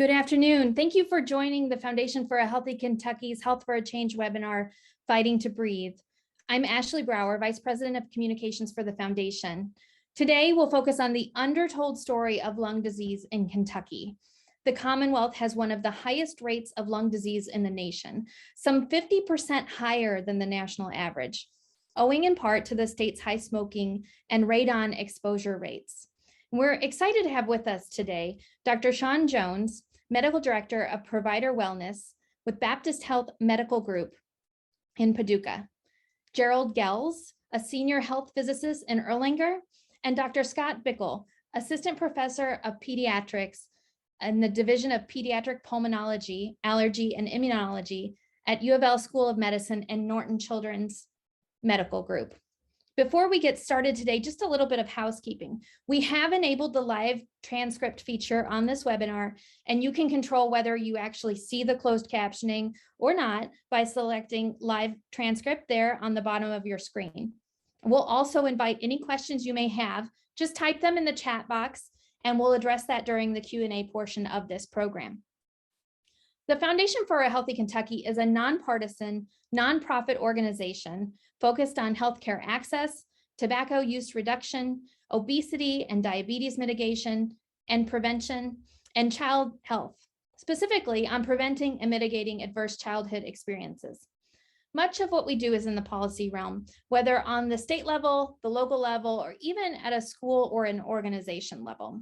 Good afternoon. Thank you for joining the Foundation for a Healthy Kentucky's Health for a Change webinar, Fighting to Breathe. I'm Ashley Brower, Vice President of Communications for the Foundation. Today, we'll focus on the undertold story of lung disease in Kentucky. The Commonwealth has one of the highest rates of lung disease in the nation, some 50% higher than the national average, owing in part to the state's high smoking and radon exposure rates. We're excited to have with us today Dr. Shawn Jones, Medical Director of Provider Wellness with Baptist Health Medical Group in Paducah, Gerald, a Senior Health Physicist in Erlanger, and Dr. Scott Bickel, Assistant Professor of Pediatrics in the Division of Pediatric Pulmonology, Allergy, and Immunology at UofL School of Medicine and Norton Children's Medical Group. Before we get started today, just a little bit of housekeeping. We have enabled the live transcript feature on this webinar, and you can control whether you actually see the closed captioning or not by selecting live transcript there on the bottom of your screen. We'll also invite any questions you may have, just type them in the chat box, and we'll address that during the Q&A portion of this program. The Foundation for a Healthy Kentucky is a nonpartisan, nonprofit organization focused on healthcare access, tobacco use reduction, obesity and diabetes mitigation and prevention, and child health, specifically on preventing and mitigating adverse childhood experiences. Much of what we do is in the policy realm, whether on the state level, the local level, or even at a school or an organization level.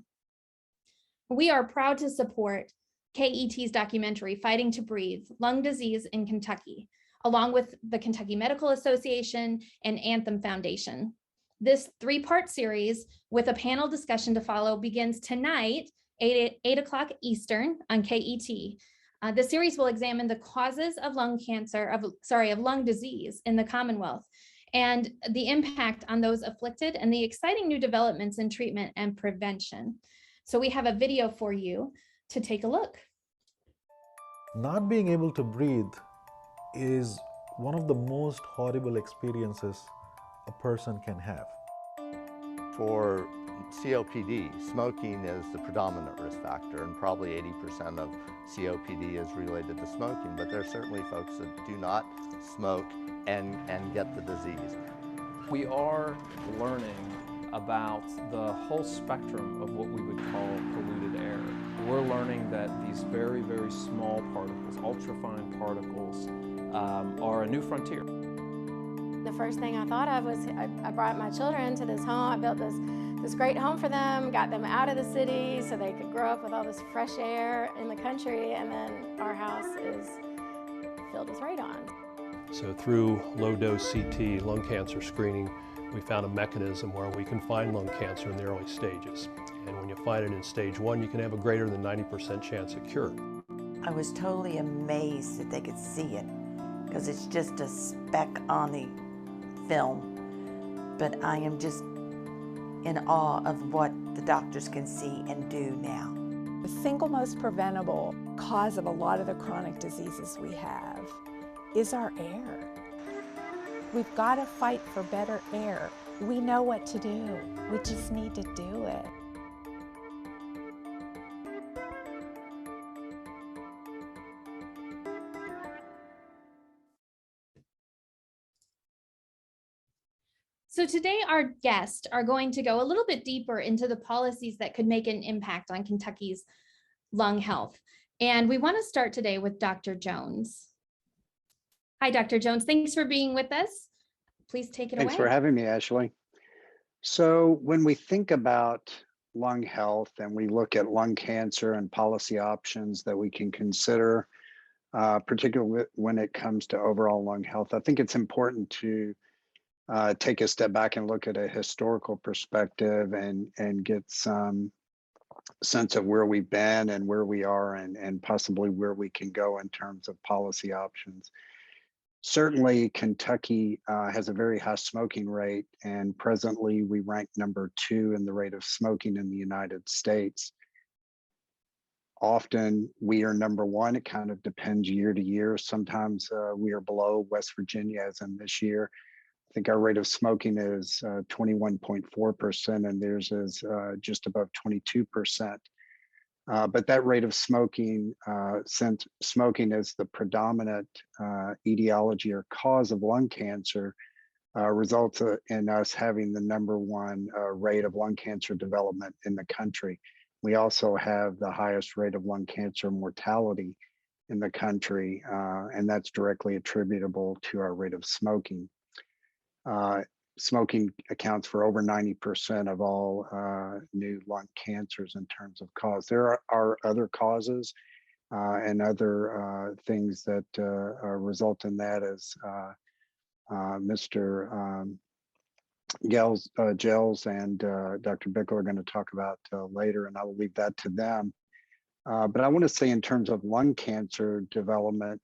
We are proud to support KET's documentary, Fighting to Breathe, Lung Disease in Kentucky, along with the Kentucky Medical Association and Anthem Foundation. This three-part series with a panel discussion to follow begins tonight, 8 o'clock Eastern on KET. The series will examine the causes of lung disease in the Commonwealth and the impact on those afflicted and the exciting new developments in treatment and prevention. So we have a video for you to take a look. Not being able to breathe is one of the most horrible experiences a person can have. For COPD, smoking is the predominant risk factor, and probably 80% of COPD is related to smoking, but there are certainly folks that do not smoke and get the disease. We are learning about the whole spectrum of what we would call polluted air. We're learning that these very, very small particles, ultrafine particles, are a new frontier. The first thing I thought of was I brought my children to this home. I built this great home for them, got them out of the city so they could grow up with all this fresh air in the country, and then our house is filled with radon. So through low-dose CT lung cancer screening, we found a mechanism where we can find lung cancer in the early stages. And when you find it in stage 1, you can have a greater than 90% chance of cure. I was totally amazed that they could see it, because it's just a speck on the film. But I am just in awe of what the doctors can see and do now. The single most preventable cause of a lot of the chronic diseases we have is our air. We've got to fight for better air. We know what to do. We just need to do it. So today our guests are going to go a little bit deeper into the policies that could make an impact on Kentucky's lung health. And we want to start today with Dr. Jones. Hi, Dr. Jones. Thanks for being with us. Please take it away. Thanks for having me, Ashley. So when we think about lung health and we look at lung cancer and policy options that we can consider, particularly when it comes to overall lung health, I think it's important to take a step back and look at a historical perspective and get some sense of where we've been and where we are and possibly where we can go in terms of policy options. Certainly, Kentucky has a very high smoking rate, and presently we rank number 2 in the rate of smoking in the United States. Often we are number 1. It kind of depends year to year. Sometimes we are below West Virginia, as in this year. I think our rate of smoking is 21.4%, and theirs is just above 22%. But that rate of smoking, since smoking is the predominant etiology or cause of lung cancer, results in us having the #1 rate of lung cancer development in the country. We also have the highest rate of lung cancer mortality in the country, and that's directly attributable to our rate of smoking. Smoking accounts for over 90% of all new lung cancers in terms of cause. There are other causes and other things that result in that, as Mr. Gels and Dr. Bickel are going to talk about later, and I will leave that to them. But I want to say, in terms of lung cancer development,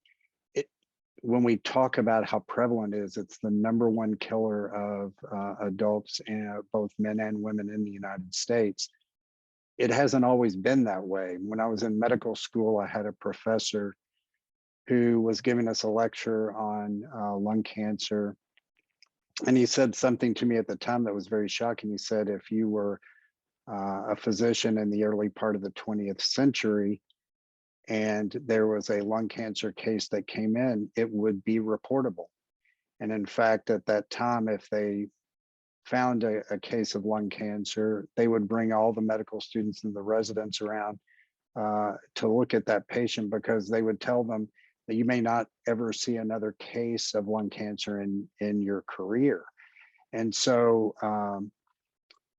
when we talk about how prevalent it is, it's the #1 killer of adults, both men and women, in the United States. It hasn't always been that way. When I was in medical school, I had a professor who was giving us a lecture on lung cancer. And he said something to me at the time that was very shocking. He said, if you were a physician in the early part of the 20th century, and there was a lung cancer case that came in, it would be reportable. And in fact, at that time, if they found a case of lung cancer, they would bring all the medical students and the residents around to look at that patient, because they would tell them that you may not ever see another case of lung cancer in your career. And so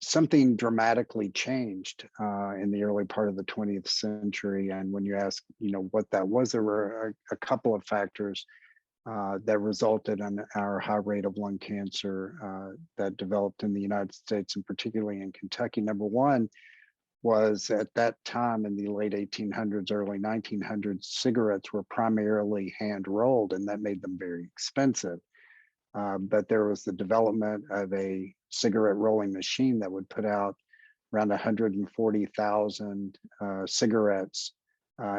something dramatically changed in the early part of the 20th century. And when you ask, what that was, there were a couple of factors that resulted in our high rate of lung cancer that developed in the United States, and particularly in Kentucky. #1 was, at that time in the late 1800s, early 1900s, cigarettes were primarily hand rolled, and that made them very expensive. But there was the development of a cigarette rolling machine that would put out around 140,000 cigarettes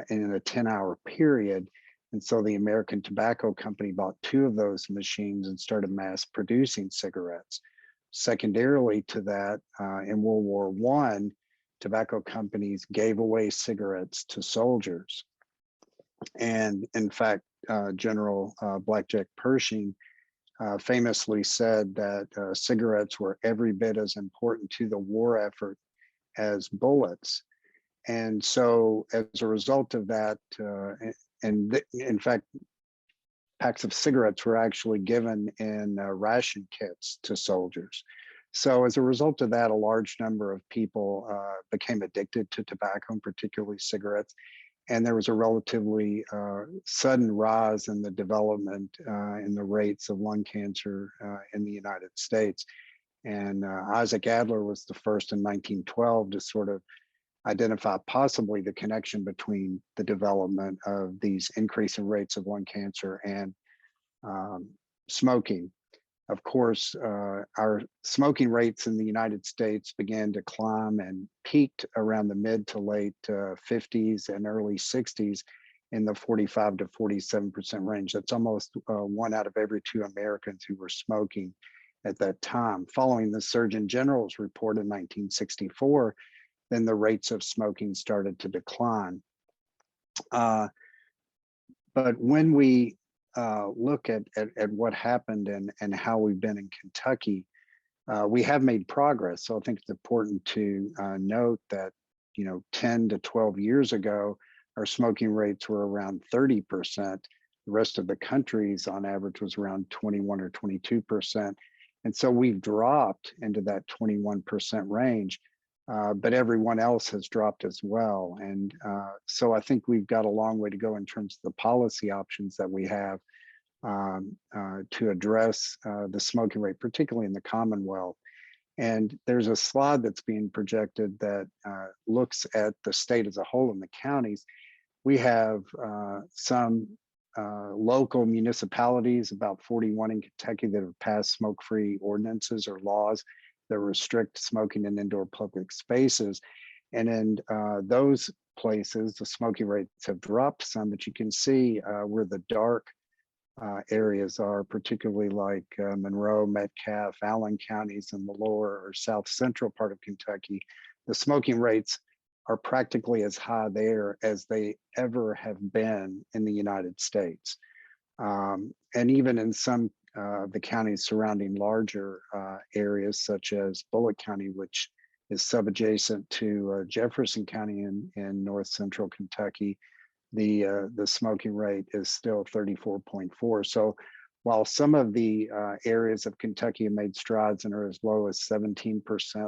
in a 10-hour period. And so the American Tobacco Company bought 2 of those machines and started mass producing cigarettes. Secondarily to that, in World War I, tobacco companies gave away cigarettes to soldiers. And in fact, General Blackjack Pershing famously said that cigarettes were every bit as important to the war effort as bullets. And so as a result of that, in fact, packs of cigarettes were actually given in ration kits to soldiers. So as a result of that, a large number of people became addicted to tobacco, and particularly cigarettes. And there was a relatively sudden rise in the development in the rates of lung cancer in the United States. And Isaac Adler was the first in 1912 to sort of identify possibly the connection between the development of these increasing rates of lung cancer and smoking. Of course, our smoking rates in the United States began to climb and peaked around the mid to late 50s and early 60s in the 45 to 47% range. That's almost 1 out of every 2 Americans who were smoking at that time. Following the Surgeon General's report in 1964, then the rates of smoking started to decline. But when we look at what happened and how we've been in Kentucky, we have made progress. So I think it's important to note that, 10 to 12 years ago, our smoking rates were around 30%. The rest of the country's on average was around 21 or 22%. And so we've dropped into that 21% range, but everyone else has dropped as well. And so I think we've got a long way to go in terms of the policy options that we have to address the smoking rate, particularly in the Commonwealth. And there's a slide that's being projected that looks at the state as a whole in the counties. We have some local municipalities, about 41 in Kentucky, that have passed smoke-free ordinances or laws that restrict smoking in indoor public spaces. And in those places, the smoking rates have dropped some, but you can see where the dark areas are, particularly like Monroe, Metcalfe, Allen counties in the lower or south central part of Kentucky. The smoking rates are practically as high there as they ever have been in the United States. And even in some the counties surrounding larger areas, such as Bullitt County, which is subadjacent to Jefferson County in north central Kentucky, the smoking rate is still 34.4. So while some of the areas of Kentucky have made strides and are as low as 17%,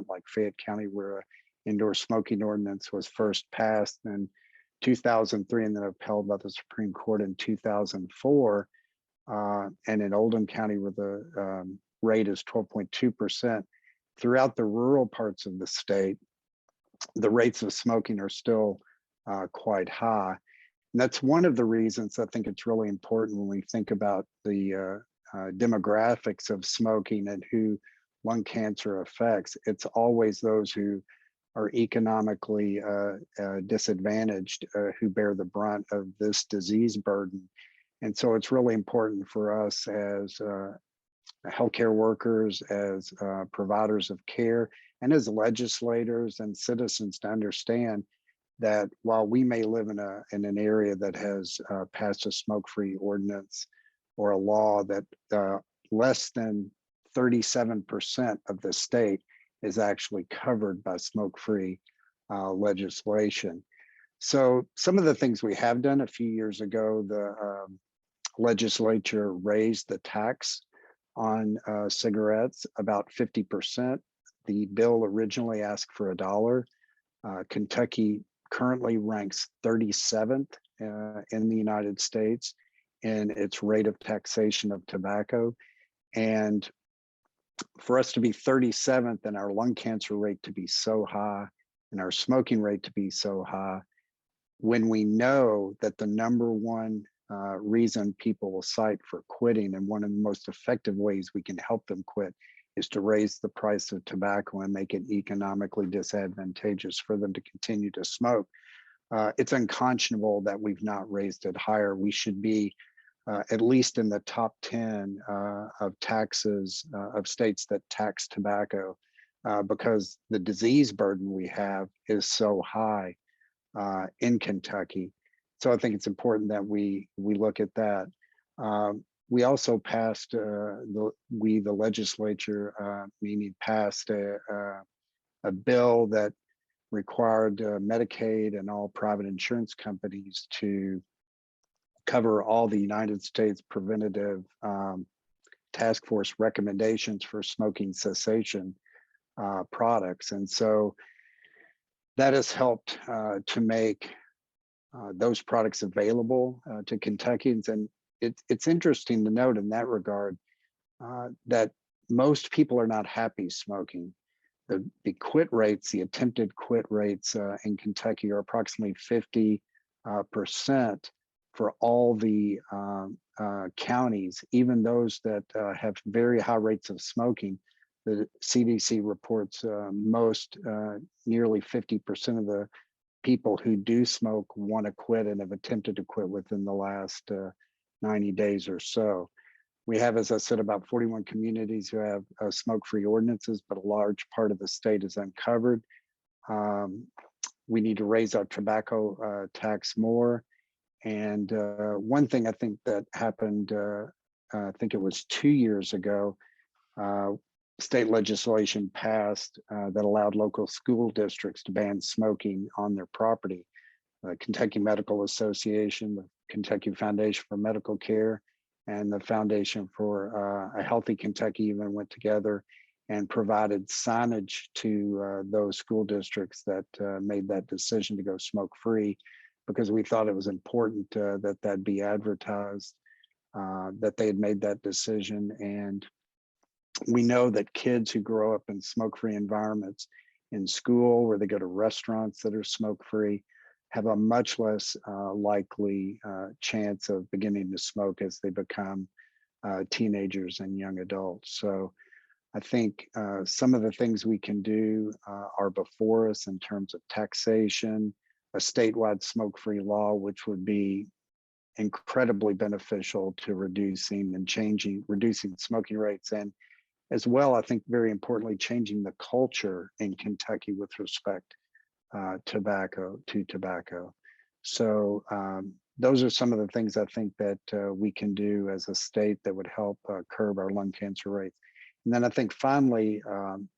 like Fayette County, where an indoor smoking ordinance was first passed in 2003 and then upheld by the Supreme Court in 2004, and in Oldham County, where the rate is 12.2%, throughout the rural parts of the state, the rates of smoking are still quite high. And that's one of the reasons I think it's really important when we think about the demographics of smoking and who lung cancer affects. It's always those who are economically disadvantaged who bear the brunt of this disease burden. And so it's really important for us as healthcare workers, as providers of care, and as legislators and citizens to understand that while we may live in an area that has passed a smoke-free ordinance or a law that less than 37% of the state is actually covered by smoke-free legislation. So some of the things we have done: a few years ago, the legislature raised the tax on cigarettes about 50%. The bill originally asked for $1. Kentucky currently ranks 37th in the United States in its rate of taxation of tobacco. And for us to be 37th and our lung cancer rate to be so high and our smoking rate to be so high, when we know that the number one reason people will cite for quitting, and one of the most effective ways we can help them quit, is to raise the price of tobacco and make it economically disadvantageous for them to continue to smoke. It's unconscionable that we've not raised it higher. We should be at least in the top 10 of taxes of states that tax tobacco, because the disease burden we have is so high in Kentucky. So I think it's important that we look at that. We also passed, the legislature, passed a bill that required Medicaid and all private insurance companies to cover all the United States Preventative Task Force recommendations for smoking cessation products. And so that has helped to make those products available to Kentuckians. And it's interesting to note in that regard that most people are not happy smoking. The quit rates, the attempted quit rates in Kentucky are approximately 50% for all the counties, even those that have very high rates of smoking. The CDC reports nearly 50% of the people who do smoke want to quit and have attempted to quit within the last 90 days or so. We have, as I said, about 41 communities who have smoke-free ordinances, but a large part of the state is uncovered. We need to raise our tobacco tax more. And one thing I think that happened, I think it was 2 years ago, state legislation passed that allowed local school districts to ban smoking on their property. The Kentucky Medical Association, the Kentucky Foundation for Medical Care, and the Foundation for a Healthy Kentucky even went together and provided signage to those school districts that made that decision to go smoke-free, because we thought it was important that be advertised, that they had made that decision. And we know that kids who grow up in smoke-free environments in school, where they go to restaurants that are smoke-free, have a much less likely chance of beginning to smoke as they become teenagers and young adults. So I think some of the things we can do are before us in terms of taxation, a statewide smoke-free law, which would be incredibly beneficial to reducing smoking rates, and as well, I think very importantly, changing the culture in Kentucky with respect tobacco. So those are some of the things I think that we can do as a state that would help curb our lung cancer rates. And then I think finally,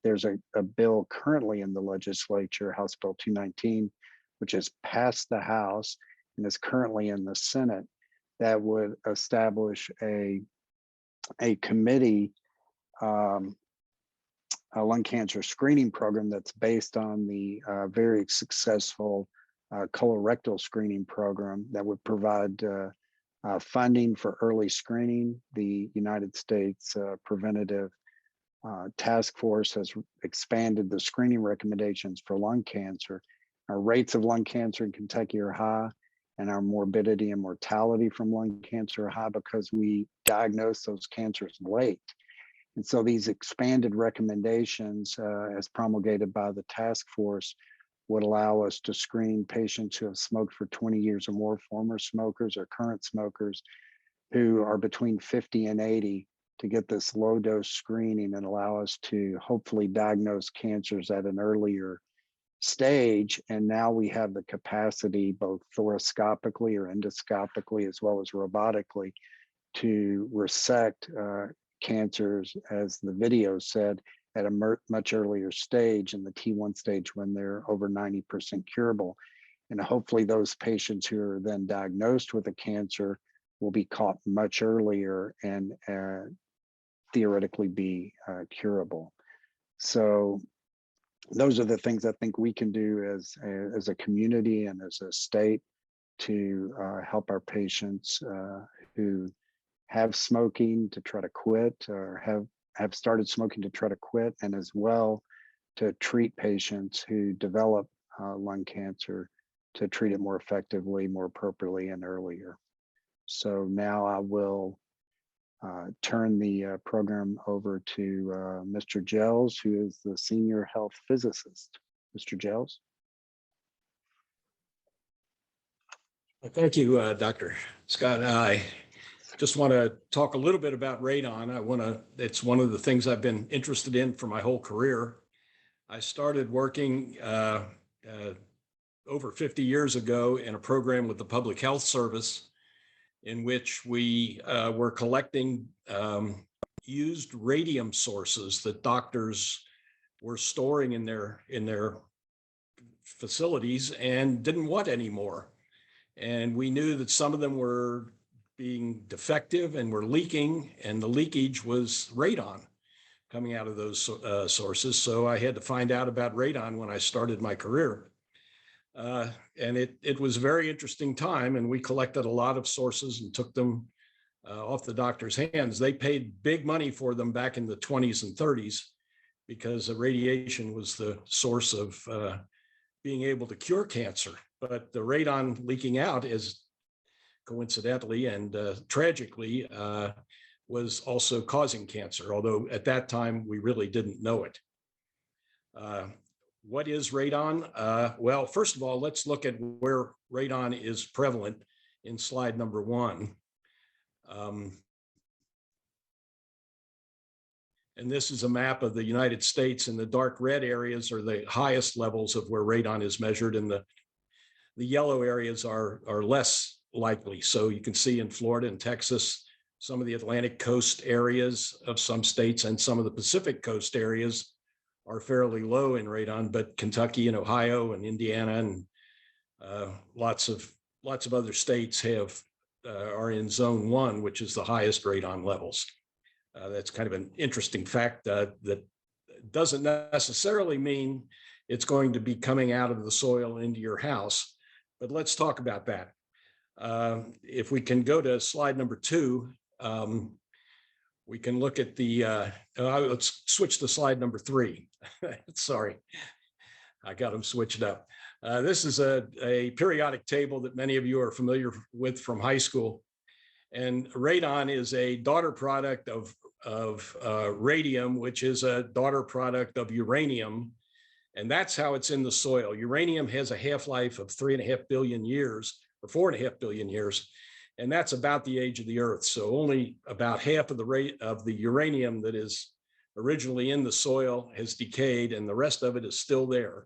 there's a bill currently in the legislature, House Bill 219, which has passed the House and is currently in the Senate, that would establish a committee, a lung cancer screening program that's based on the very successful colorectal screening program that would provide funding for early screening. The United States Preventative Task Force has expanded the screening recommendations for lung cancer. Our rates of lung cancer in Kentucky are high, and our morbidity and mortality from lung cancer are high because we diagnose those cancers late. And so these expanded recommendations, as promulgated by the task force, would allow us to screen patients who have smoked for 20 years or more, former smokers or current smokers who are between 50 and 80, to get this low dose screening and allow us to hopefully diagnose cancers at an earlier stage. And now we have the capacity, both thoracoscopically or endoscopically, as well as robotically, to resect cancers, as the video said, at a much earlier stage, in the T1 stage, when they're over 90% curable. And hopefully those patients who are then diagnosed with a cancer will be caught much earlier and theoretically be curable. So those are the things I think we can do as a community and as a state to help our patients who have smoking to try to quit, or have started smoking to try to quit, and as well to treat patients who develop lung cancer, to treat it more effectively, more appropriately, and earlier. So now I will turn the program over to Mr. Gels, who is the Senior Health Physicist. Mr. Gels. Thank you, Dr. Scott. I just want to talk a little bit about radon. It's one of the things I've been interested in for my whole career. I started working over 50 years ago in a program with the Public Health Service, in which we were collecting used radium sources that doctors were storing in their facilities and didn't want anymore. And we knew that some of them were being defective and were leaking, and the leakage was radon coming out of those sources. So I had to find out about radon when I started my career. And it was a very interesting time, and we collected a lot of sources and took them off the doctor's hands. They paid big money for them back in the 20s and 30s because the radiation was the source of being able to cure cancer. But the radon leaking out is coincidentally and tragically was also causing cancer, although at that time we really didn't know it. What is radon? Well, first of all, let's look at where radon is prevalent in slide number 1. And this is a map of the United States, and the dark red areas are the highest levels of where radon is measured, and the yellow areas are less likely. So you can see in Florida and Texas, some of the Atlantic coast areas of some states and some of the Pacific coast areas are fairly low in radon, but Kentucky and Ohio and Indiana and lots of other states are in zone 1, which is the highest radon levels. That's kind of an interesting fact that doesn't necessarily mean it's going to be coming out of the soil into your house, but let's talk about that. If we can go to slide number 2, we can look at the, let's switch to slide number 3. Sorry, I got them switched up. This is a periodic table that many of you are familiar with from high school. And radon is a daughter product of radium, which is a daughter product of uranium. And that's how it's in the soil. Uranium has a half-life of 3.5 billion years, or 4.5 billion years. And that's about the age of the Earth. So only about half of the rate of the uranium that is originally in the soil has decayed, and the rest of it is still there.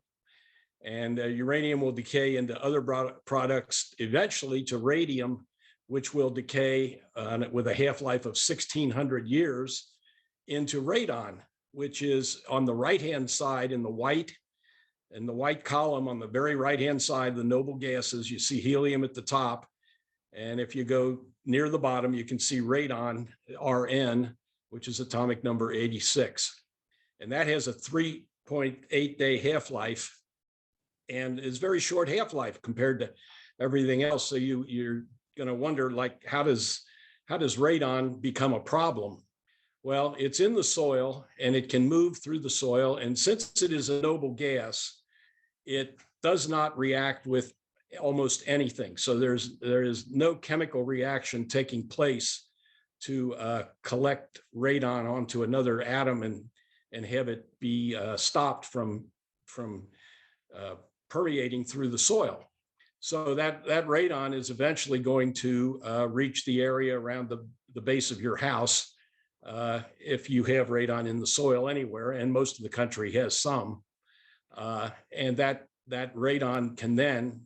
And uranium will decay into other products, eventually to radium, which will decay with a half-life of 1,600 years into radon, which is on the right-hand side in the white column on the very right-hand side, the noble gases. You see helium at the top. And if you go near the bottom, you can see radon, Rn, which is atomic number 86. And that has a 3.8 day half-life and is very short half-life compared to everything else. So you're going to wonder, like, how does radon become a problem? Well, it's in the soil and it can move through the soil. And since it is a noble gas, it does not react with almost anything. So there is no chemical reaction taking place to collect radon onto another atom and have it be stopped from permeating through the soil. So that radon is eventually going to reach the area around the base of your house if you have radon in the soil anywhere, and most of the country has some. And that radon can then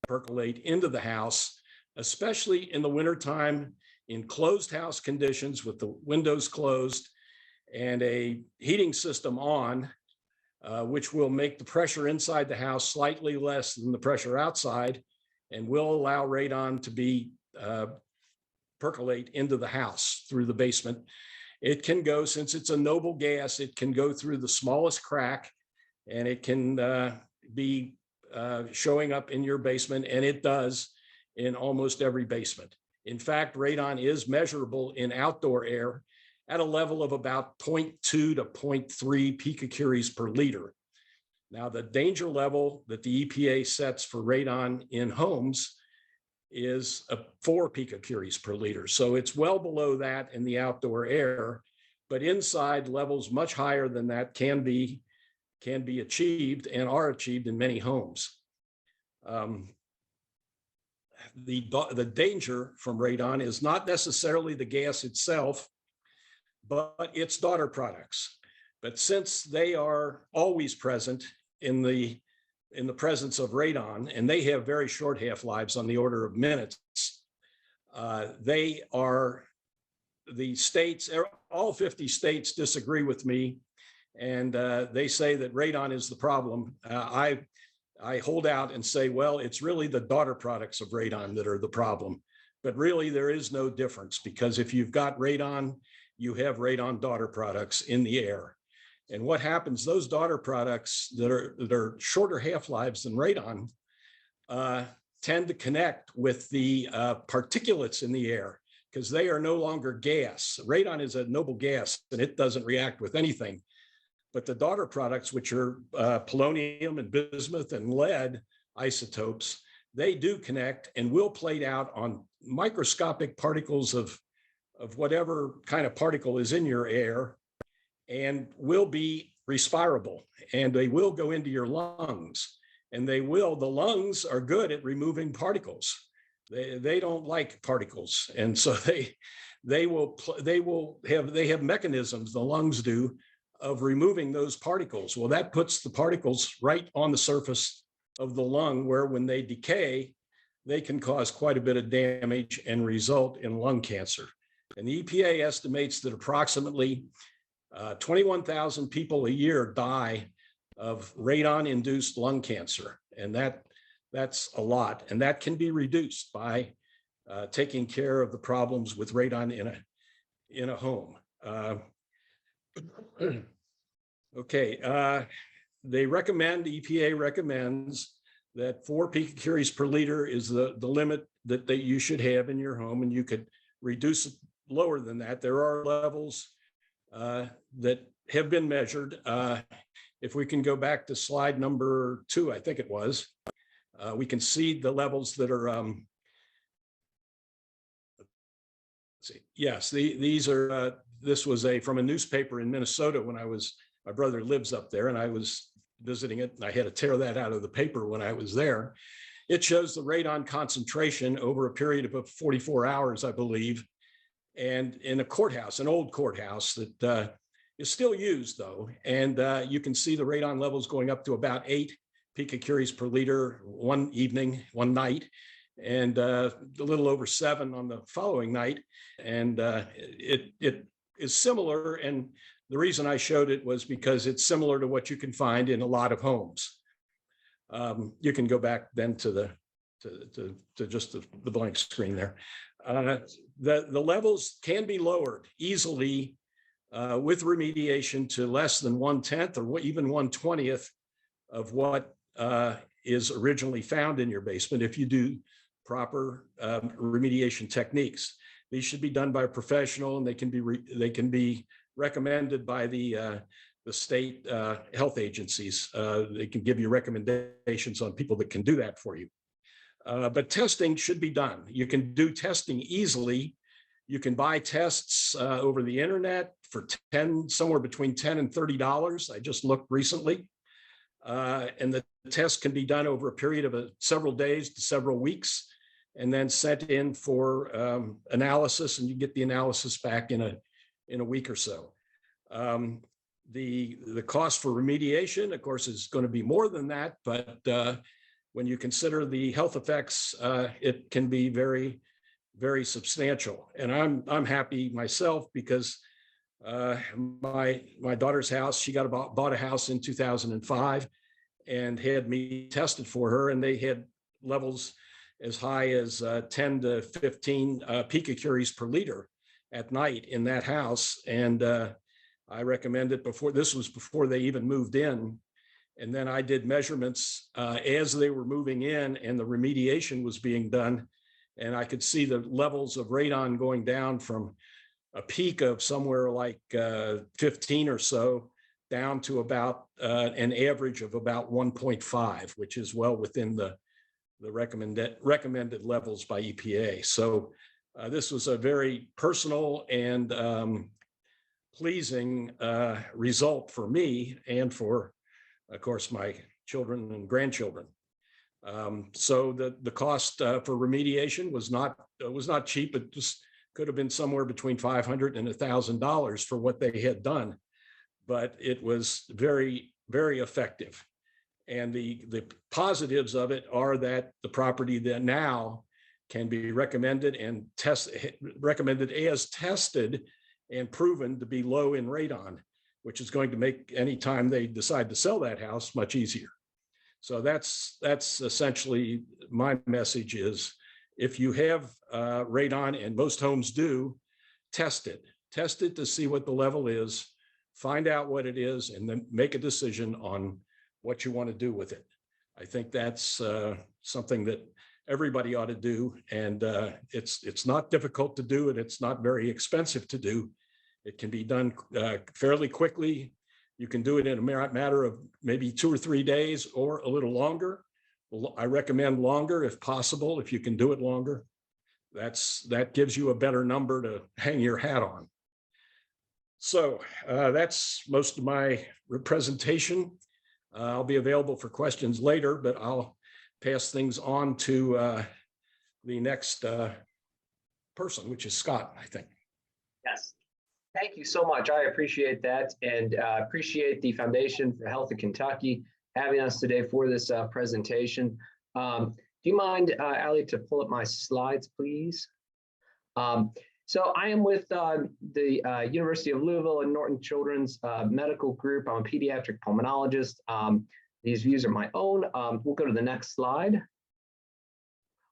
percolate into the house, especially in the wintertime in closed house conditions with the windows closed and a heating system on, which will make the pressure inside the house slightly less than the pressure outside and will allow radon to be percolate into the house through the basement. It can go, since it's a noble gas, it can go through the smallest crack, and it can be showing up in your basement, and it does in almost every basement. In fact, radon is measurable in outdoor air at a level of about 0.2 to 0.3 picocuries per liter. Now, the danger level that the EPA sets for radon in homes is 4 picocuries per liter. So it's well below that in the outdoor air, but inside, levels much higher than that can be achieved and are achieved in many homes. The danger from radon is not necessarily the gas itself, but its daughter products. But since they are always present in the presence of radon, and they have very short half-lives on the order of minutes, the states, all 50 states disagree with me, and they say that radon is the problem. I hold out and say, well, it's really the daughter products of radon that are the problem. But really, there is no difference, because if you've got radon, you have radon daughter products in the air. And what happens, those daughter products that are shorter half-lives than radon tend to connect with the particulates in the air, because they are no longer gas. Radon is a noble gas, and it doesn't react with anything. But the daughter products, which are polonium and bismuth and lead isotopes, they do connect and will plate out on microscopic particles of whatever kind of particle is in your air, and will be respirable, and they will go into your lungs. And the lungs are good at removing particles. They don't like particles. And so they have mechanisms, the lungs do, of removing those particles. Well, that puts the particles right on the surface of the lung, where when they decay, they can cause quite a bit of damage and result in lung cancer. And the EPA estimates that approximately 21,000 people a year die of radon-induced lung cancer. And that's a lot. And that can be reduced by taking care of the problems with radon in a home. Okay, EPA recommends that 4 picocuries per liter is the limit that you should have in your home, and you could reduce it lower than that. There are levels that have been measured. If we can go back to slide number 2, I think it was, we can see the levels that are, let's see. Yes, these are, this was from a newspaper in Minnesota when my brother lives up there, and I was visiting it, and I had to tear that out of the paper when I was there. It shows the radon concentration over a period of 44 hours, I believe, and in a courthouse, an old courthouse that is still used though. And you can see the radon levels going up to about 8 picocuries per liter one evening, one night, and a little over 7 on the following night. And it is similar. And the reason I showed it was because it's similar to what you can find in a lot of homes. You can go back then to just the blank screen there. The levels can be lowered easily with remediation to less than 1/10 or even 1/20th of what is originally found in your basement if you do proper remediation techniques. These should be done by a professional, and they can be recommended by the state health agencies. They can give you recommendations on people that can do that for you. But testing should be done. You can do testing easily. You can buy tests over the internet for somewhere between $10 and $30. I just looked recently. And the test can be done over a period of several days to several weeks, and then sent in for analysis, and you get the analysis back in a week or so. The cost for remediation, of course, is going to be more than that, but when you consider the health effects, it can be very, very substantial. And I'm happy myself because my daughter's house, she bought a house in 2005 and had me tested for her, and they had levels as high as 10 to 15 picocuries per liter at night in that house. And I recommended this was before they even moved in. And then I did measurements as they were moving in and the remediation was being done. And I could see the levels of radon going down from a peak of somewhere like 15 or so down to about an average of about 1.5, which is well within the recommended levels by EPA. So this was a very personal and pleasing result for me and for, of course, my children and grandchildren. So the cost for remediation was not cheap. It just could have been somewhere between $500 and $1,000 for what they had done, but it was very, very effective. And the positives of it are that the property that now can be recommended as tested and proven to be low in radon, which is going to make any time they decide to sell that house much easier. So that's essentially my message is, if you have radon, and most homes do, test it to see what the level is, find out what it is, and then make a decision on what you want to do with it. I think that's something that everybody ought to do, and it's not difficult to do, and it's not very expensive to do. It can be done fairly quickly. You can do it in a matter of maybe 2 or 3 days or a little longer. I recommend longer if possible, if you can do it longer. That gives you a better number to hang your hat on. So that's most of my presentation. I'll be available for questions later, but I'll pass things on to the next person, which is Scott, I think. Yes. Thank you so much. I appreciate that, and appreciate the Foundation for Health of Kentucky having us today for this presentation. Do you mind, Ali, to pull up my slides, please? So I am with the University of Louisville and Norton Children's Medical Group. I'm a pediatric pulmonologist. These views are my own. We'll go to the next slide.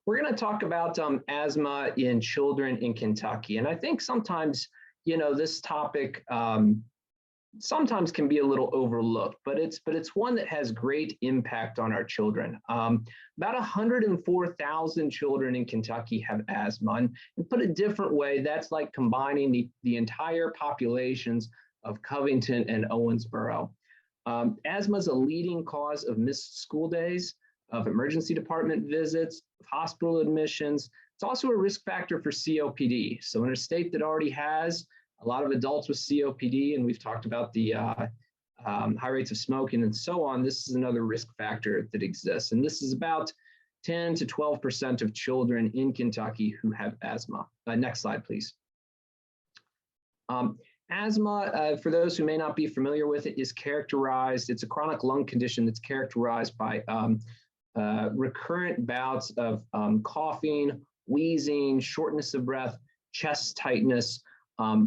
We're going to talk about asthma in children in Kentucky. And I think sometimes, you know, this topic sometimes can be a little overlooked, but it's one that has great impact on our children. About 104,000 children in Kentucky have asthma, and put a different way, that's like combining the entire populations of Covington and Owensboro. Asthma is a leading cause of missed school days, of emergency department visits, of hospital admissions. It's also a risk factor for COPD. So in a state that already has a lot of adults with COPD, and we've talked about the high rates of smoking and so on, this is another risk factor that exists. And this is about 10 to 12% of children in Kentucky who have asthma. Next slide, please. Asthma, for those who may not be familiar with it, is characterized, it's a chronic lung condition that's characterized by recurrent bouts of coughing, wheezing, shortness of breath, chest tightness.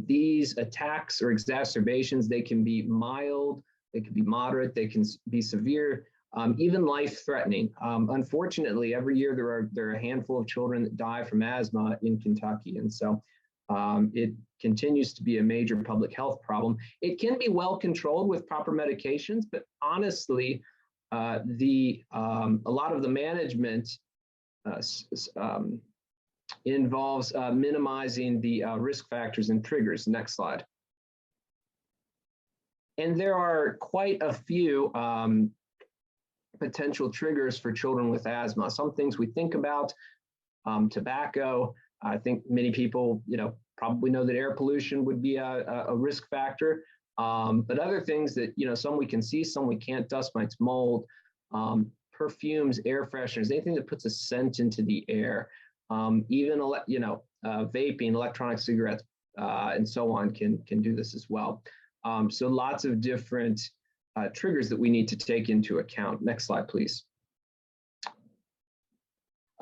These attacks or exacerbations, they can be mild, they can be moderate, they can be severe, even life-threatening. Unfortunately, every year there are a handful of children that die from asthma in Kentucky, and so it continues to be a major public health problem. It can be well controlled with proper medications, but honestly, a lot of the management involves minimizing the risk factors and triggers. Next slide. And there are quite a few potential triggers for children with asthma. Some things we think about, tobacco. I think many people, probably know that air pollution would be a risk factor. But other things that, some we can see, some we can't, dust mites, mold, perfumes, air fresheners, anything that puts a scent into the air, even, vaping, electronic cigarettes, and so on can do this as well. So lots of different triggers that we need to take into account. Next slide, please.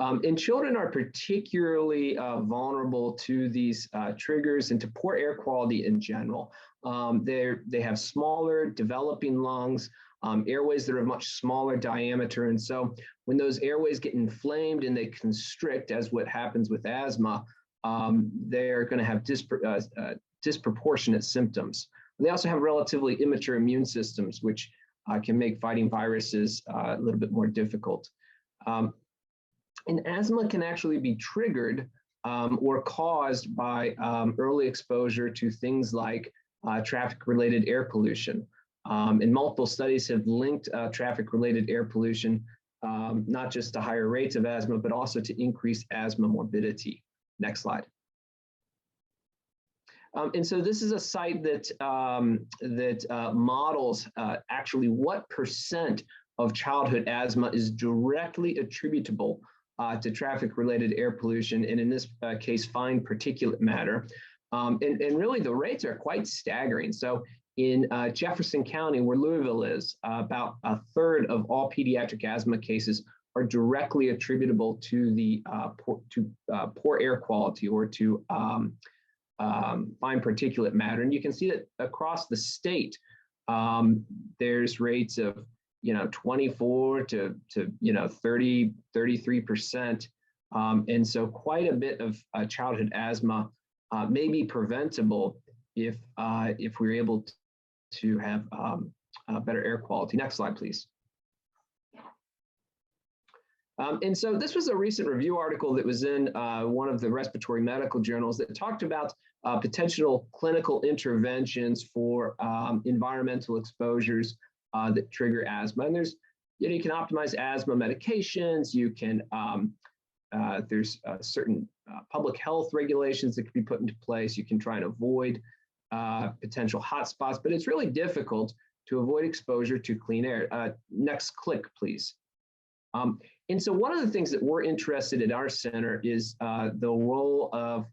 And children are particularly vulnerable to these triggers and to poor air quality in general. They have smaller developing lungs, airways that are much smaller diameter. And so when those airways get inflamed and they constrict, as what happens with asthma, they're going to have disproportionate symptoms. They also have relatively immature immune systems, which can make fighting viruses a little bit more difficult. And asthma can actually be triggered or caused by early exposure to things like traffic-related air pollution. And multiple studies have linked traffic-related air pollution not just to higher rates of asthma, but also to increased asthma morbidity. Next slide. And so this is a site that models actually what % of childhood asthma is directly attributable to traffic-related air pollution, and in this case, fine particulate matter. And really the rates are quite staggering. So in Jefferson County, where Louisville is, about a third of all pediatric asthma cases are directly attributable to the poor air quality or to fine particulate matter. And you can see that across the state, there's rates of 24 to 30, 33%. And so quite a bit of childhood asthma may be preventable if we're able to have better air quality. Next slide, please. And so this was a recent review article that was in one of the respiratory medical journals that talked about potential clinical interventions for environmental exposures that trigger asthma. And there's, you can optimize asthma medications. You can, there's certain public health regulations that can be put into place. You can try and avoid potential hotspots, but it's really difficult to avoid exposure to clean air. Next click, please. And so one of the things that we're interested in at our center is the role of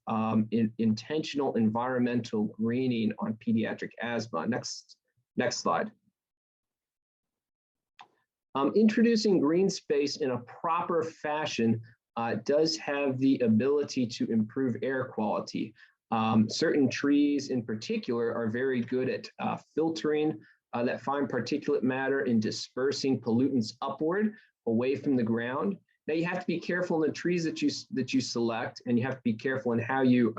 intentional environmental greening on pediatric asthma. Next slide. Introducing green space in a proper fashion does have the ability to improve air quality. Certain trees in particular are very good at filtering that fine particulate matter and dispersing pollutants upward away from the ground. Now you have to be careful in the trees that you select, and you have to be careful in how you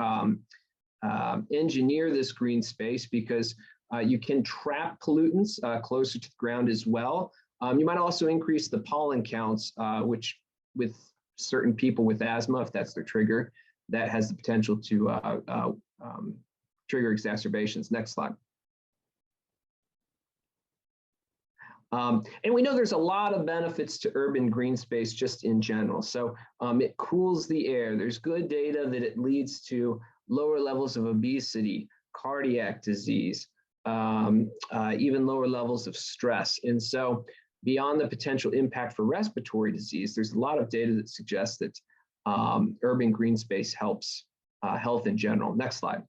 engineer this green space, because you can trap pollutants closer to the ground as well. You might also increase the pollen counts, which with certain people with asthma, if that's their trigger, that has the potential to trigger exacerbations. Next slide. And we know there's a lot of benefits to urban green space just in general. So it cools the air. There's good data that it leads to lower levels of obesity, cardiac disease, even lower levels of stress. And so beyond the potential impact for respiratory disease, there's a lot of data that suggests that urban green space helps health in general. Next slide.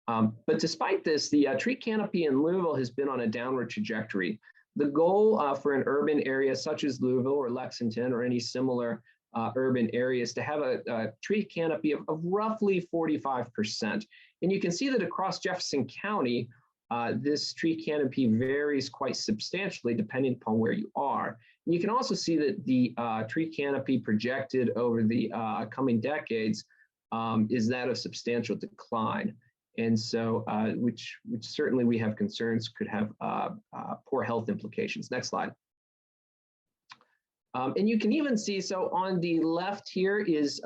But despite this, the tree canopy in Louisville has been on a downward trajectory. The goal for an urban area such as Louisville or Lexington or any similar urban areas to have a tree canopy of roughly 45%. And you can see that across Jefferson County, this tree canopy varies quite substantially depending upon where you are. And you can also see that the tree canopy projected over the coming decades is that of substantial decline. And so, which certainly we have concerns could have poor health implications. Next slide. And you can even see, so on the left here is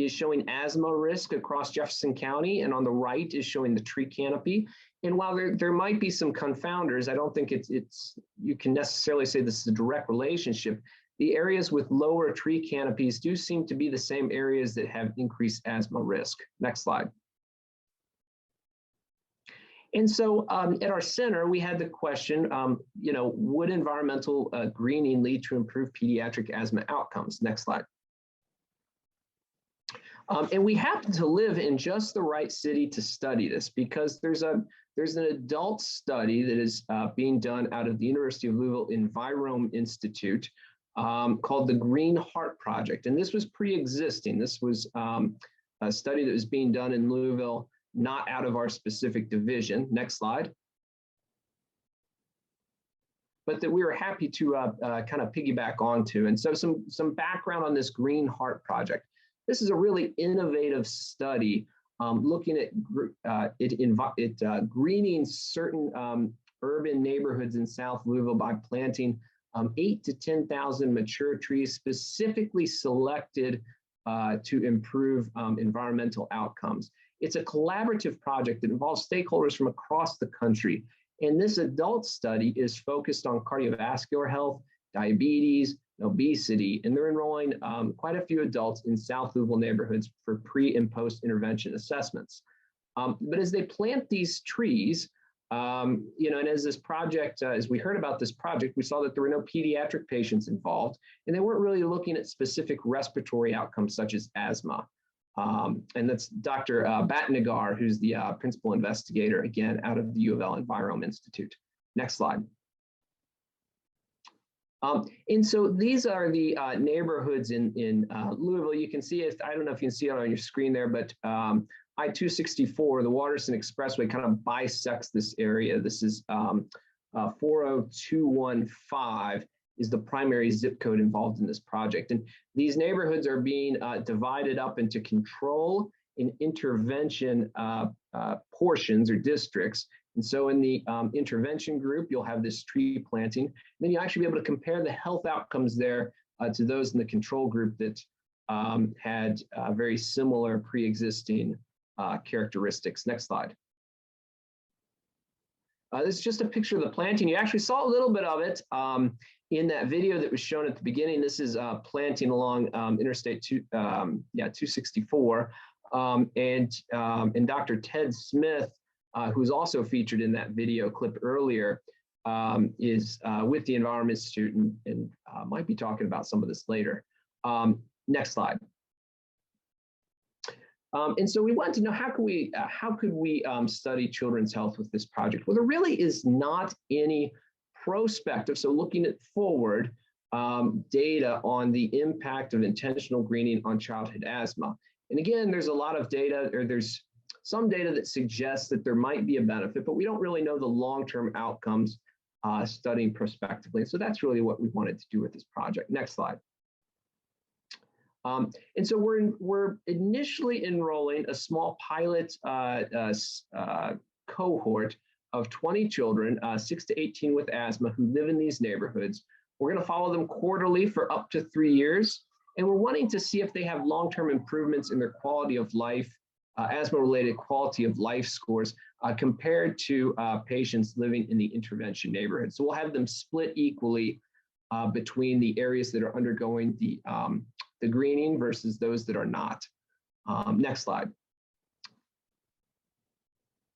showing asthma risk across Jefferson County, and on the right is showing the tree canopy. And while there might be some confounders, I don't think you can necessarily say this is a direct relationship. The areas with lower tree canopies do seem to be the same areas that have increased asthma risk. Next slide. And so at our center, we had the question, would environmental greening lead to improved pediatric asthma outcomes? Next slide. And we happen to live in just the right city to study this, because there's an adult study that is being done out of the University of Louisville Enrollment Institute called the Green Heart Project. And this was pre-existing. This was a study that was being done in Louisville, not out of our specific division. Next slide. But that we were happy to kind of piggyback onto. And so some background on this Green Heart Project. This is a really innovative study looking at greening certain urban neighborhoods in South Louisville by planting 8,000 to 10,000 mature trees specifically selected to improve environmental outcomes. It's a collaborative project that involves stakeholders from across the country. And this adult study is focused on cardiovascular health, diabetes, obesity, and they're enrolling quite a few adults in South Louisville neighborhoods for pre and post intervention assessments. But as they plant these trees, and as this project, as we heard about this project, we saw that there were no pediatric patients involved, and they weren't really looking at specific respiratory outcomes such as asthma. And that's Dr. Batnagar, who's the principal investigator, again, out of the UofL Environment Institute. Next slide. And so these are the neighborhoods in Louisville. You can see it, I don't know if you can see it on your screen there, but I-264, the Waterson Expressway, kind of bisects this area. This is 40215 is the primary zip code involved in this project. And these neighborhoods are being divided up into control and intervention portions or districts. And so in the intervention group, you'll have this tree planting. And then you'll actually be able to compare the health outcomes there to those in the control group that had very similar pre-existing characteristics. Next slide. This is just a picture of the planting. You actually saw a little bit of it in that video that was shown at the beginning. This is planting along Interstate 264. And Dr. Ted Smith, who's also featured in that video clip earlier, is with the Environment Institute and might be talking about some of this later. Next slide. And so we wanted to know how could we study children's health with this project? Well, there really is not any prospective, so looking at forward data on the impact of intentional greening on childhood asthma. And again, there's a lot of data, or there's some data that suggests that there might be a benefit, but we don't really know the long-term outcomes studying prospectively. So that's really what we wanted to do with this project. Next slide. And so we're initially enrolling a small pilot cohort of 20 children, 6 to 18 with asthma, who live in these neighborhoods. We're going to follow them quarterly for up to 3 years. And we're wanting to see if they have long-term improvements in their quality of life, asthma-related quality of life scores compared to patients living in the intervention neighborhood. So we'll have them split equally between the areas that are undergoing the greening versus those that are not. Next slide.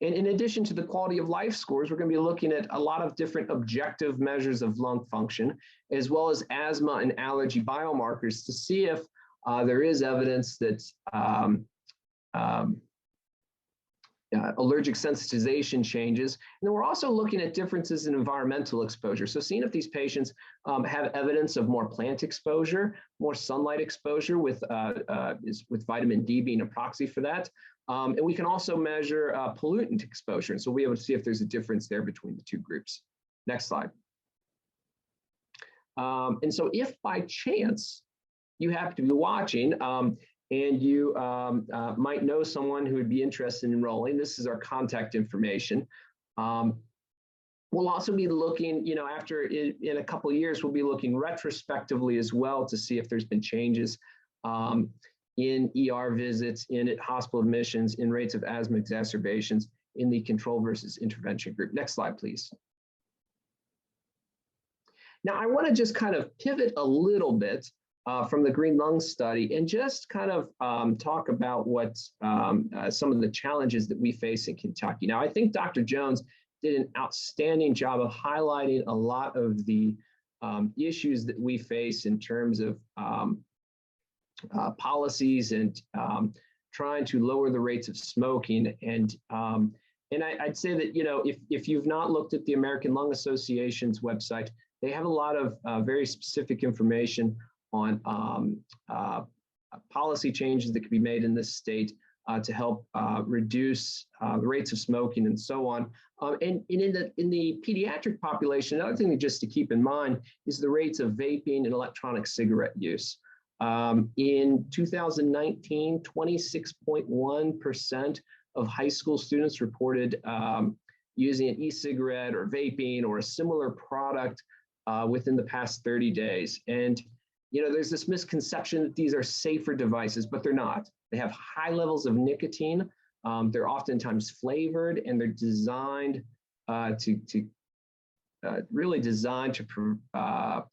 And in addition to the quality of life scores, we're going to be looking at a lot of different objective measures of lung function, as well as asthma and allergy biomarkers to see if there is evidence that allergic sensitization changes. And then we're also looking at differences in environmental exposure. So seeing if these patients have evidence of more plant exposure, more sunlight exposure with vitamin D being a proxy for that. And we can also measure pollutant exposure. And so we'll be able to see if there's a difference there between the two groups. Next slide. And so if by chance you happen to be watching and you might know someone who would be interested in enrolling, this is our contact information. We'll also be looking, after in a couple of years, we'll be looking retrospectively as well to see if there's been changes in ER visits, in hospital admissions, in rates of asthma exacerbations in the control versus intervention group. Next slide, please. Now, I want to just kind of pivot a little bit from the green lung study and just kind of talk about what some of the challenges that we face in Kentucky. Now, I think Dr. Jones did an outstanding job of highlighting a lot of the issues that we face in terms of policies and trying to lower the rates of smoking. And I'd say that, if you've not looked at the American Lung Association's website, they have a lot of very specific information on policy changes that can be made in this state to help reduce the rates of smoking and so on. And in the pediatric population, another thing just to keep in mind is the rates of vaping and electronic cigarette use. In 2019, 26.1% of high school students reported using an e-cigarette or vaping or a similar product within the past 30 days. And, there's this misconception that these are safer devices, but they're not. They have high levels of nicotine. They're oftentimes flavored, and they're designed really designed to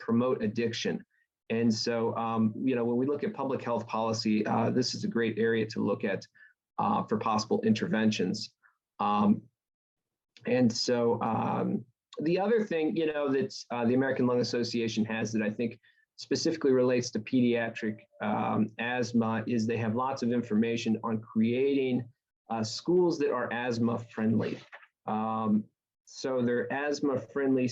promote addiction. And so, when we look at public health policy, this is a great area to look at for possible interventions. And so the other thing, that the American Lung Association has that I think specifically relates to pediatric asthma is they have lots of information on creating schools that are asthma friendly. So their asthma friendly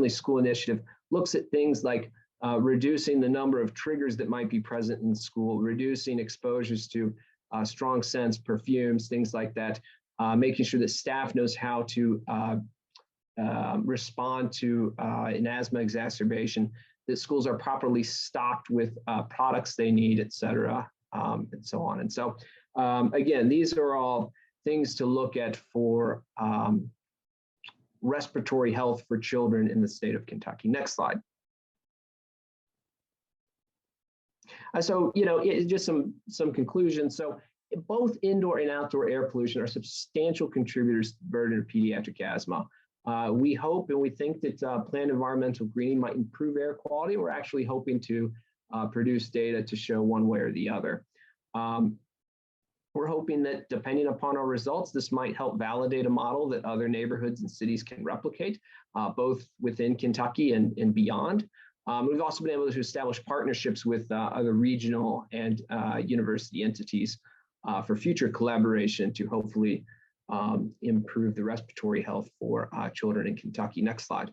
school initiative looks at things like reducing the number of triggers that might be present in school, reducing exposures to strong scents, perfumes, things like that, making sure that staff knows how to respond to an asthma exacerbation, that schools are properly stocked with products they need, et cetera, and so on. And so, again, these are all things to look at for respiratory health for children in the state of Kentucky. Next slide. So, just some conclusions. So both indoor and outdoor air pollution are substantial contributors to the burden of pediatric asthma. We hope and we think that planned environmental greening might improve air quality. We're actually hoping to produce data to show one way or the other. We're hoping that depending upon our results, this might help validate a model that other neighborhoods and cities can replicate, both within Kentucky and beyond. We've also been able to establish partnerships with other regional and university entities for future collaboration to hopefully improve the respiratory health for children in Kentucky. Next slide.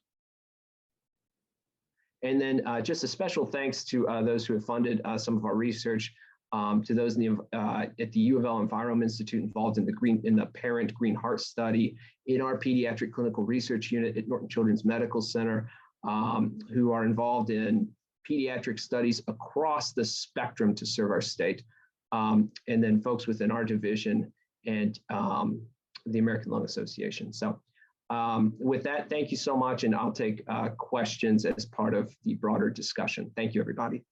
And then just a special thanks to those who have funded some of our research, to those in at the UofL Environment Institute involved in the parent Green Heart study, in our pediatric clinical research unit at Norton Children's Medical Center, who are involved in pediatric studies across the spectrum to serve our state, and then folks within our division and the American Lung Association. So with that, thank you so much, and I'll take questions as part of the broader discussion. Thank you, everybody.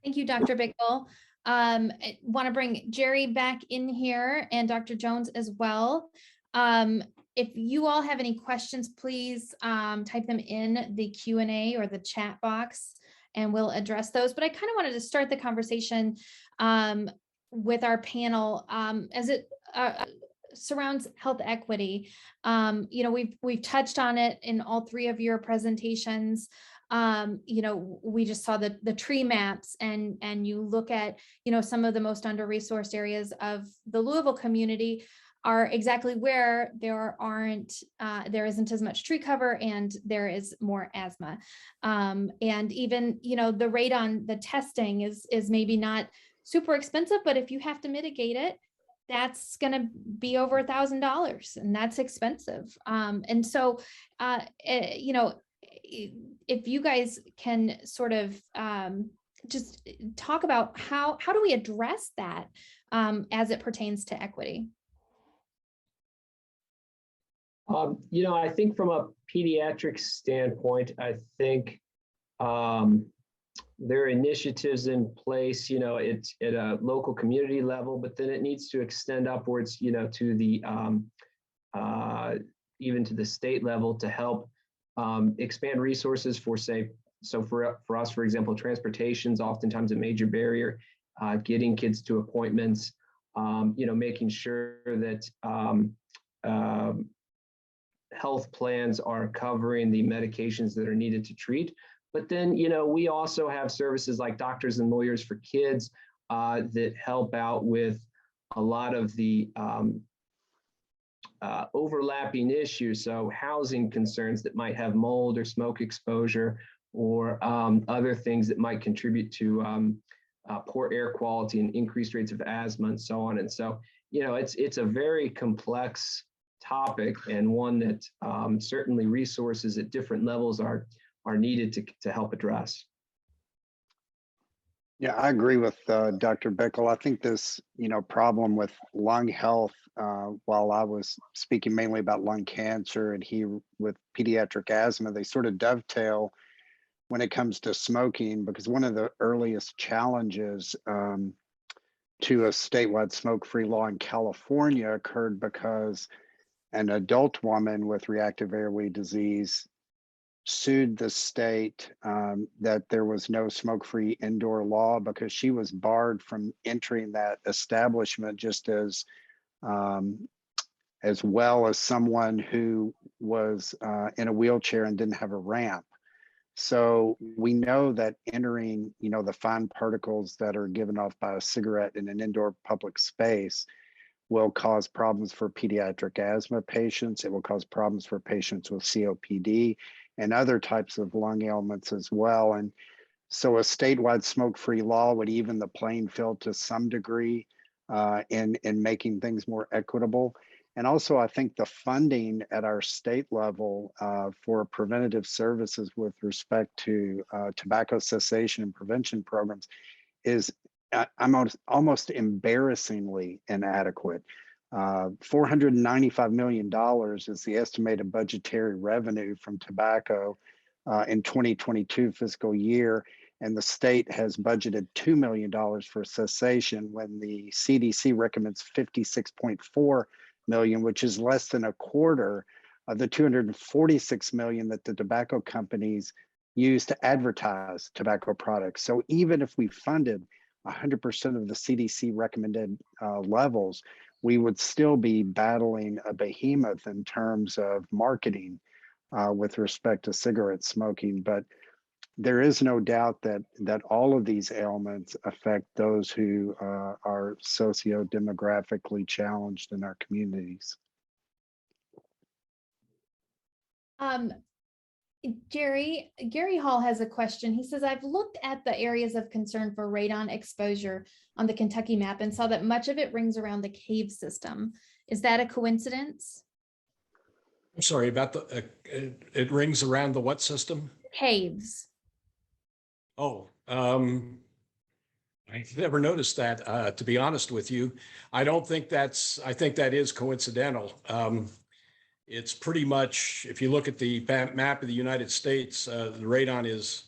Thank you, Dr. Bickel. I want to bring Jerry back in here and Dr. Jones as well. If you all have any questions, please type them in the Q&A or the chat box, and we'll address those. But I kind of wanted to start the conversation with our panel as it surrounds health equity. We've touched on it in all three of your presentations. We just saw the tree maps, and you look at, some of the most under-resourced areas of the Louisville community are exactly where there isn't as much tree cover and there is more asthma. And even, the rate on the testing is maybe not super expensive, but if you have to mitigate it, that's going to be over $1,000, and that's expensive. And so, if you guys can sort of just talk about how do we address that as it pertains to equity? I think from a pediatric standpoint, I think there are initiatives in place, it's at a local community level, but then it needs to extend upwards, to the even to the state level to help expand resources for, say, so for us, for example, transportation is oftentimes a major barrier, getting kids to appointments, making sure that health plans are covering the medications that are needed to treat. But then, we also have services like Doctors and Lawyers for Kids that help out with a lot of the overlapping issues. So housing concerns that might have mold or smoke exposure, or other things that might contribute to poor air quality and increased rates of asthma and so on. And so, it's a very complex topic, and one that certainly resources at different levels are needed to help address. Yeah, I agree with Dr. Bickel. I think this, problem with lung health, while I was speaking mainly about lung cancer and he with pediatric asthma, they sort of dovetail when it comes to smoking, because one of the earliest challenges to a statewide smoke-free law in California occurred because an adult woman with reactive airway disease sued the state that there was no smoke-free indoor law because she was barred from entering that establishment, just as well as someone who was in a wheelchair and didn't have a ramp. So we know that entering, the fine particles that are given off by a cigarette in an indoor public space will cause problems for pediatric asthma patients. It will cause problems for patients with COPD and other types of lung ailments as well. And so a statewide smoke-free law would even the playing field to some degree in making things more equitable. And also, I think the funding at our state level for preventative services with respect to tobacco cessation and prevention programs is almost embarrassingly inadequate. $495 million is the estimated budgetary revenue from tobacco in 2022 fiscal year, and the state has budgeted $2 million for cessation when the CDC recommends $56.4 million, which is less than a quarter of the $246 million that the tobacco companies use to advertise tobacco products. So even if we funded 100% of the CDC recommended levels, we would still be battling a behemoth in terms of marketing with respect to cigarette smoking. But there is no doubt that all of these ailments affect those who are socio-demographically challenged in our communities. Gary Hall has a question. He says, I've looked at the areas of concern for radon exposure on the Kentucky map and saw that much of it rings around the cave system. Is that a coincidence? I'm sorry, about it rings around the what system? Caves. Oh, I've never noticed that, to be honest with you. I think that is coincidental. It's pretty much, if you look at the map of the United States, the radon is,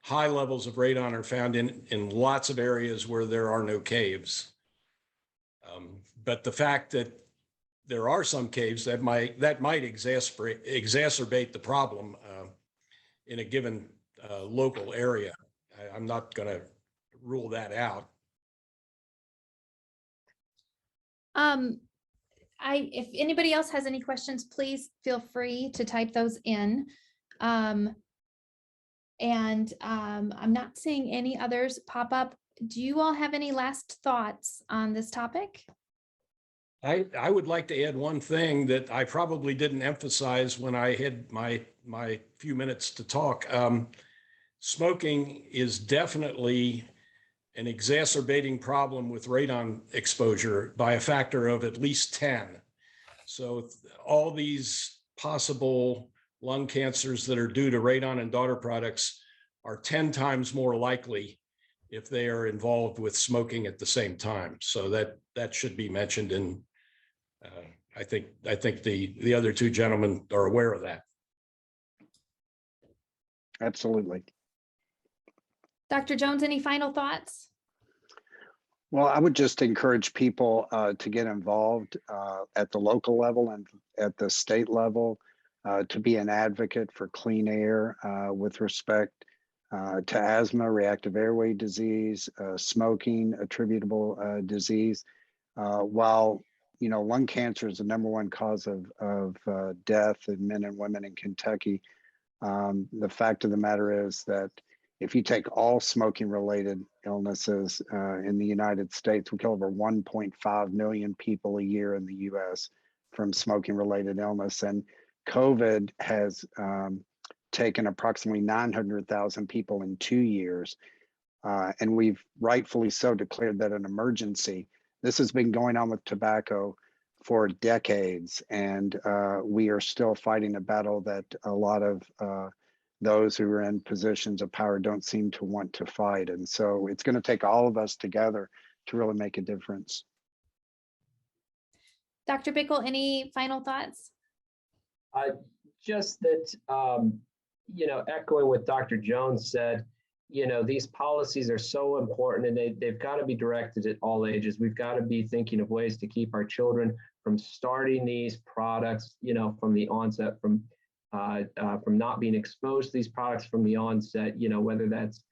high levels of radon are found in lots of areas where there are no caves. But the fact that there are some caves that might exacerbate the problem in a given local area. I'm not going to rule that out. If anybody else has any questions, please feel free to type those in. And I'm not seeing any others pop up. Do you all have any last thoughts on this topic? I would like to add one thing that I probably didn't emphasize when I had my few minutes to talk. Smoking is definitely an exacerbating problem with radon exposure by a factor of at least 10. So all these possible lung cancers that are due to radon and daughter products are 10 times more likely if they are involved with smoking at the same time. So that should be mentioned, and I think the other two gentlemen are aware of that. Absolutely. Dr. Jones, any final thoughts? Well, I would just encourage people to get involved at the local level and at the state level, to be an advocate for clean air with respect to asthma, reactive airway disease, smoking, attributable disease. While lung cancer is the #1 cause of death in men and women in Kentucky, the fact of the matter is that if you take all smoking related illnesses in the United States, we kill over 1.5 million people a year in the US from smoking related illness. And COVID has taken approximately 900,000 people in 2 years. And we've rightfully so declared that an emergency. This has been going on with tobacco for decades, and we are still fighting a battle that a lot of those who are in positions of power don't seem to want to fight. And so it's going to take all of us together to really make a difference. Dr. Bickel, any final thoughts? Just that, echoing what Dr. Jones said, these policies are so important, and they've got to be directed at all ages. We've got to be thinking of ways to keep our children from starting these products, from the onset, from not being exposed to these products from the onset, whether that's,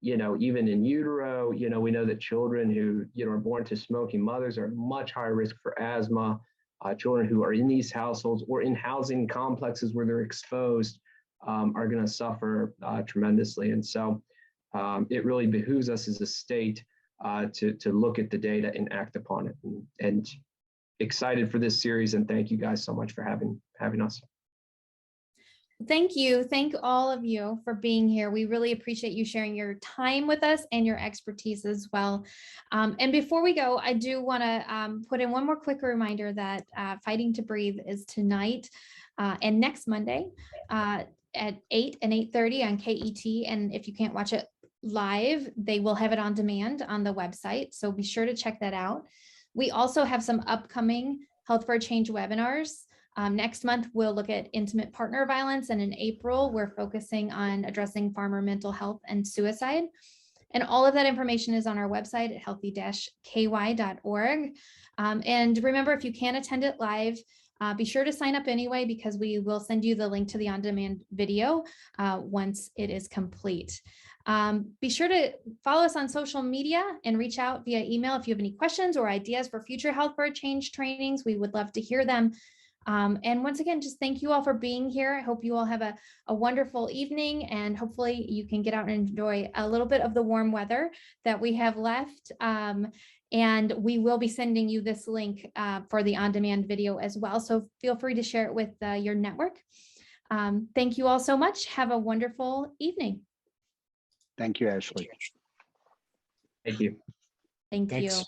even in utero, we know that children who, are born to smoking mothers are much higher risk for asthma. Children who are in these households or in housing complexes where they're exposed are going to suffer tremendously. And so it really behooves us as a state to look at the data and act upon it. And excited for this series, and thank you guys so much for having us. Thank you. Thank all of you for being here. We really appreciate you sharing your time with us and your expertise as well. And before we go, I do want to put in one more quick reminder that Fighting to Breathe is tonight and next Monday at 8 and 8:30 on KET. And if you can't watch it live, they will have it on demand on the website. So be sure to check that out. We also have some upcoming Health for a Change webinars. Next month, we'll look at intimate partner violence. And in April, we're focusing on addressing farmer mental health and suicide. And all of that information is on our website at healthy-ky.org. And remember, if you can't attend it live, be sure to sign up anyway, because we will send you the link to the on-demand video once it is complete. Be sure to follow us on social media and reach out via email if you have any questions or ideas for future Health for a Change trainings. We would love to hear them. And once again, just thank you all for being here. I hope you all have a wonderful evening, and hopefully you can get out and enjoy a little bit of the warm weather that we have left. And we will be sending you this link for the on-demand video as well. So feel free to share it with your network. Thank you all so much. Have a wonderful evening. Thank you, Ashley. Thank you. Thank Thanks. you.